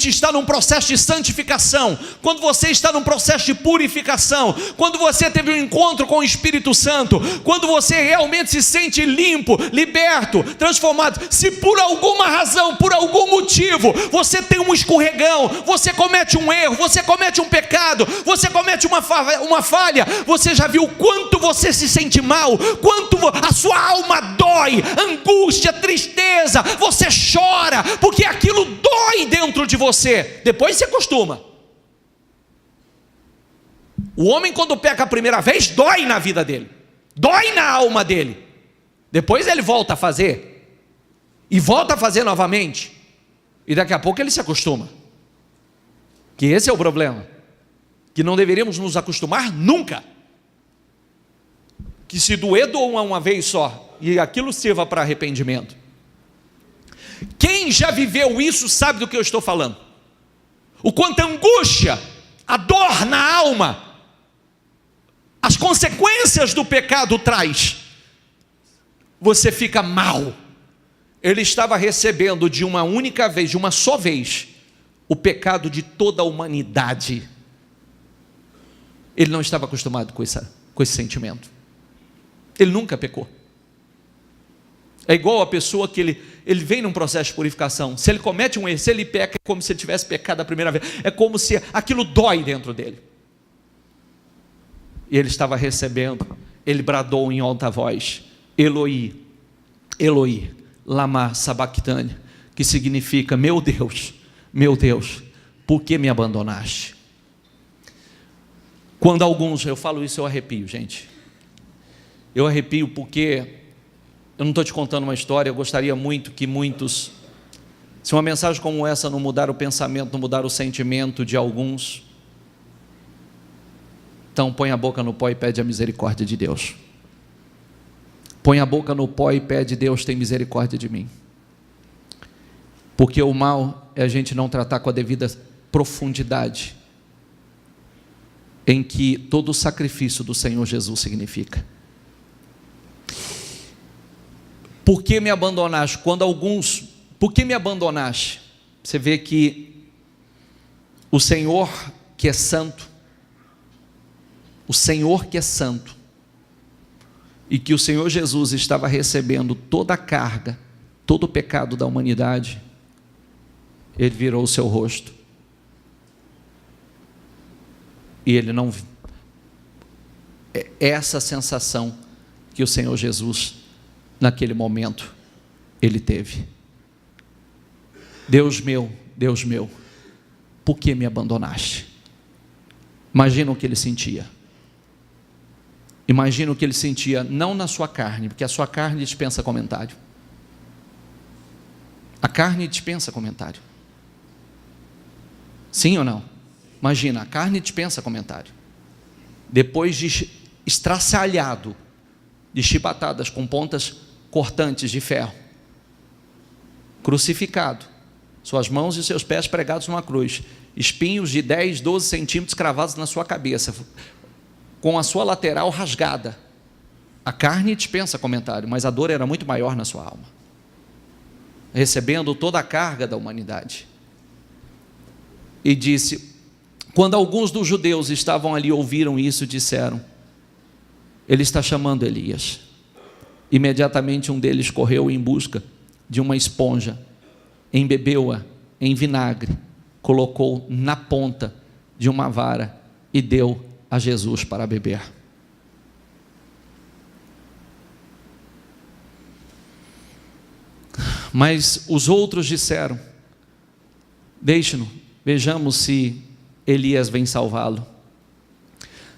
S1: está num processo de santificação, quando você está num processo de purificação, quando você teve um encontro com o Espírito Santo, quando você realmente se sente limpo, liberto, transformado, se por alguma razão, por algum motivo, você tem um escorregão, você comete um erro, você comete um pecado, você comete uma falha, você já viu quanto você se sente mal, quanto a sua alma dói, angústia, tristeza, você chora, porque aquilo dói dentro de você. Depois se acostuma. O homem, quando peca a primeira vez, dói na vida dele, dói na alma dele. Depois ele volta a fazer, e volta a fazer novamente, e daqui a pouco ele se acostuma. Que esse é o problema, que não deveríamos nos acostumar nunca. Que se doer, doa uma vez só, e aquilo sirva para arrependimento. Quem já viveu isso sabe do que eu estou falando. O quanto a angústia, a dor na alma, as consequências do pecado traz. Você fica mal. Ele estava recebendo de uma única vez, de uma só vez, o pecado de toda a humanidade. Ele não estava acostumado com esse sentimento. Ele nunca pecou. É igual a pessoa que ele vem num processo de purificação. Se ele comete um erro, se ele peca, é como se ele tivesse pecado a primeira vez. É como se aquilo dói dentro dele. E ele estava recebendo, ele bradou em alta voz: Eloi, Eloi, lama sabachthani, que significa: meu Deus, por que me abandonaste? Quando alguns, eu falo isso, eu arrepio, gente. Eu arrepio porque eu não estou te contando uma história. Eu gostaria muito que muitos, se uma mensagem como essa não mudar o pensamento, não mudar o sentimento de alguns, então põe a boca no pó e pede a misericórdia de Deus. Põe a boca no pó e pede: Deus, tem misericórdia de mim. Porque o mal é a gente não tratar com a devida profundidade em que todo o sacrifício do Senhor Jesus significa. Por que me abandonaste? Por que me abandonaste? Você vê que o Senhor que é santo, e que o Senhor Jesus estava recebendo toda a carga, todo o pecado da humanidade, ele virou o seu rosto, e ele não viu. É essa sensação que o Senhor Jesus, naquele momento, ele teve. Deus meu, por que me abandonaste? Imagina o que ele sentia. Imagina o que ele sentia, não na sua carne, porque a sua carne dispensa comentário. A carne dispensa comentário. Sim ou não? Imagina, a carne dispensa comentário. Depois de estraçalhado, de chibatadas com pontas cortantes de ferro, crucificado, suas mãos e seus pés pregados numa cruz, espinhos de 10, 12 centímetros cravados na sua cabeça, com a sua lateral rasgada. A carne dispensa comentário, mas a dor era muito maior na sua alma, recebendo toda a carga da humanidade. E disse, quando alguns dos judeus estavam ali, ouviram isso, disseram, ele está chamando Elias. Imediatamente um deles correu em busca de uma esponja, embebeu-a em vinagre, colocou na ponta de uma vara e deu a Jesus para beber. Mas os outros disseram, deixe-no, vejamos se Elias vem salvá-lo.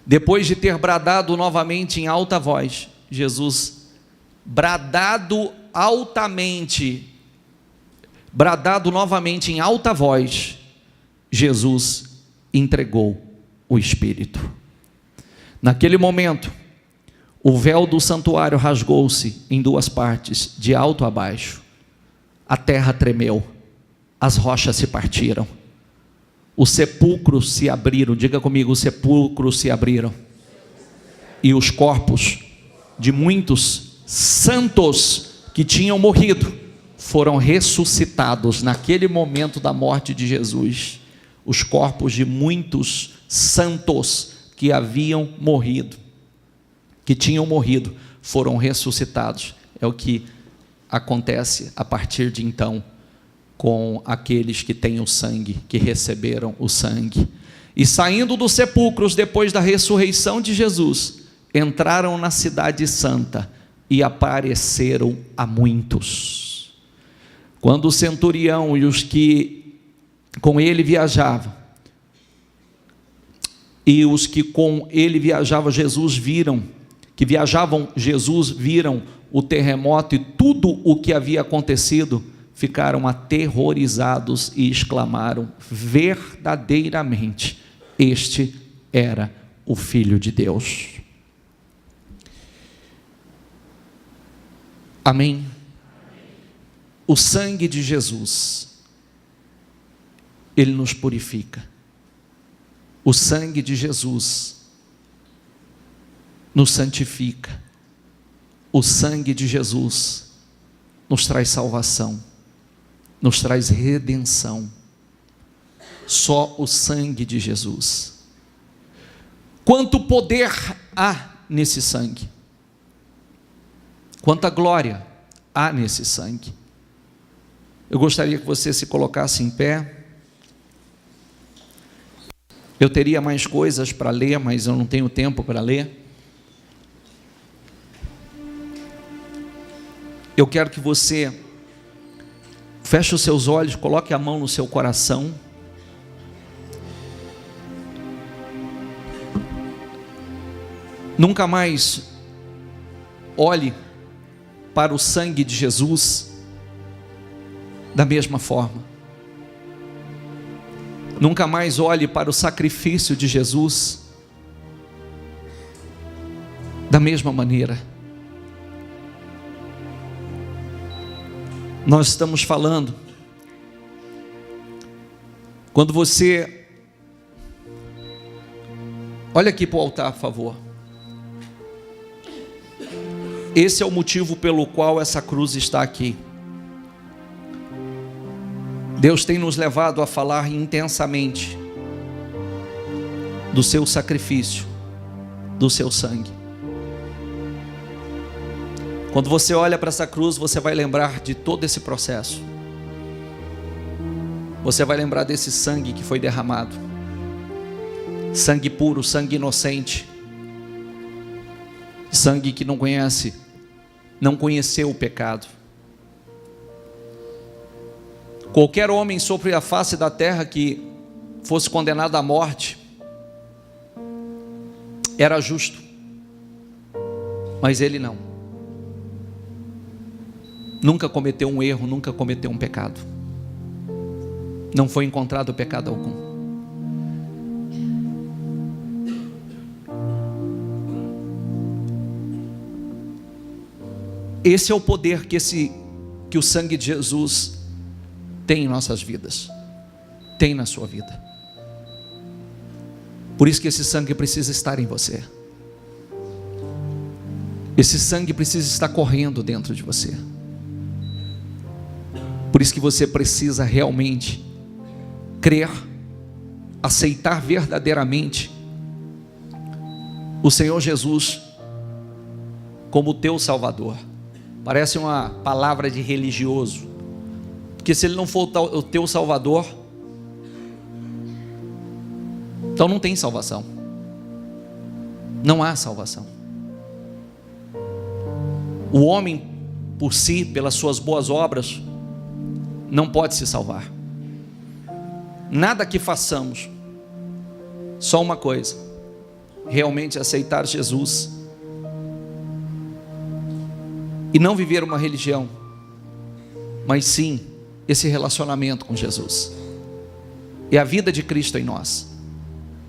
S1: Depois de ter bradado novamente em alta voz, Jesus, bradado novamente em alta voz, Jesus entregou o Espírito. Naquele momento, o véu do santuário rasgou-se em duas partes, de alto a baixo. A terra tremeu, as rochas se partiram, os sepulcros se abriram, diga comigo, os sepulcros se abriram, e os corpos de muitos santos que tinham morrido, foram ressuscitados. Naquele momento da morte de Jesus, os corpos de muitos santos que haviam morrido, que tinham morrido, foram ressuscitados. É o que acontece a partir de então com aqueles que têm o sangue, que receberam o sangue. E saindo dos sepulcros depois da ressurreição de Jesus, entraram na cidade santa e apareceram a muitos. Quando o centurião e os que com ele viajavam, Jesus viram o terremoto e tudo o que havia acontecido, ficaram aterrorizados e exclamaram, verdadeiramente, este era o Filho de Deus. Amém? O sangue de Jesus, ele nos purifica. O sangue de Jesus nos santifica. O sangue de Jesus nos traz salvação, nos traz redenção. Só o sangue de Jesus. Quanto poder há nesse sangue? Quanta glória há nesse sangue? Eu gostaria que você se colocasse em pé. Eu teria mais coisas para ler, mas eu não tenho tempo para ler. Eu quero que você feche os seus olhos, coloque a mão no seu coração. Nunca mais olhe para o sangue de Jesus da mesma forma. Nunca mais olhe para o sacrifício de Jesus da mesma maneira. Nós estamos falando, quando você, olha aqui para o altar, por favor. Esse é o motivo pelo qual essa cruz está aqui. Deus tem nos levado a falar intensamente do seu sacrifício, do seu sangue. Quando você olha para essa cruz, você vai lembrar de todo esse processo. Você vai lembrar desse sangue que foi derramado. Sangue puro, sangue inocente. Sangue que não conheceu o pecado. Qualquer homem sobre a face da terra que fosse condenado à morte, era justo, mas ele não. Nunca cometeu um erro, nunca cometeu um pecado. Não foi encontrado pecado algum. Esse é o poder que o sangue de Jesus tem em nossas vidas, tem na sua vida. Por isso que esse sangue precisa estar em você. Esse sangue precisa estar correndo dentro de você. Por isso que você precisa realmente crer, aceitar verdadeiramente o Senhor Jesus como teu Salvador. Parece uma palavra de religioso, porque se ele não for o teu Salvador, então não tem salvação. Não há salvação. O homem por si, pelas suas boas obras, não pode se salvar. Nada que façamos, só uma coisa: realmente aceitar Jesus e não viver uma religião, mas sim esse relacionamento com Jesus. É a vida de Cristo em nós,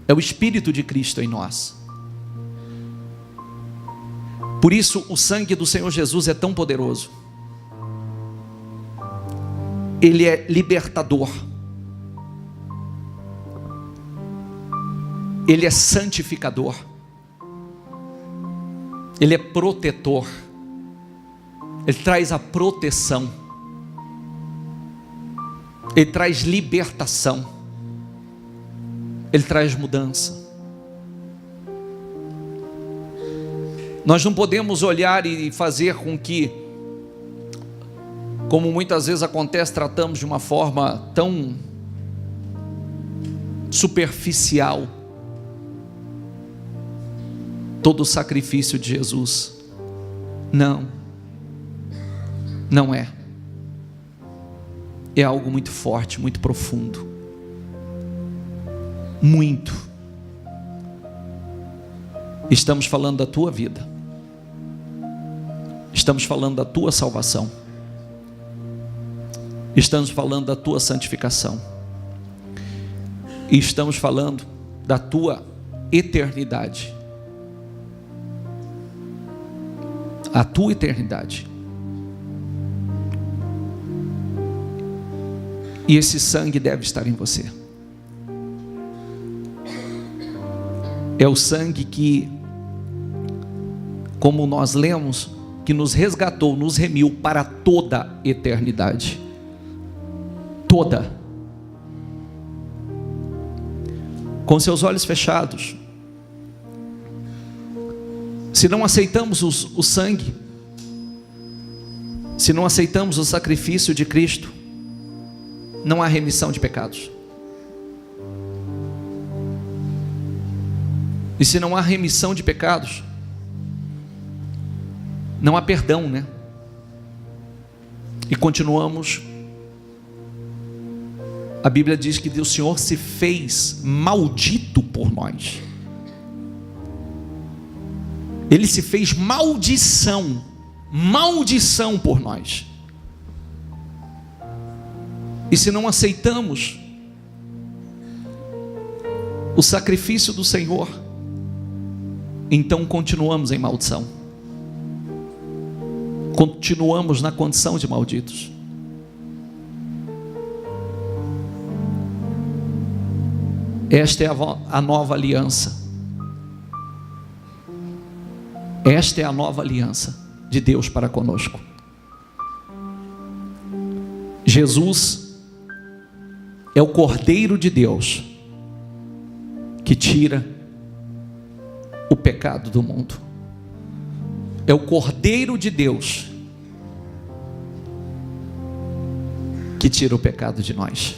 S1: é o Espírito de Cristo em nós. Por isso o sangue do Senhor Jesus é tão poderoso. Ele é libertador, ele é santificador, ele é protetor, ele traz a proteção, ele traz libertação, ele traz mudança. Nós não podemos olhar e fazer com que, como muitas vezes acontece, tratamos de uma forma tão superficial todo o sacrifício de Jesus. Não, não é. É algo muito forte, muito profundo. Muito. Estamos falando da tua vida. Estamos falando da tua salvação. Estamos falando da tua santificação. E estamos falando da tua eternidade. A tua eternidade. E esse sangue deve estar em você. É o sangue que, como nós lemos, que nos resgatou, nos remiu para toda a eternidade. Toda. Com seus olhos fechados, se não aceitamos o sangue, se não aceitamos o sacrifício de Cristo, não há remissão de pecados. E se não há remissão de pecados, não há perdão, né? E continuamos. A Bíblia diz que o Senhor se fez maldito por nós. Ele se fez maldição, maldição por nós. E se não aceitamos o sacrifício do Senhor, então continuamos em maldição. Continuamos na condição de malditos. Esta é a nova aliança. Esta é a nova aliança de Deus para conosco. Jesus é o Cordeiro de Deus que tira o pecado do mundo. É o Cordeiro de Deus que tira o pecado de nós.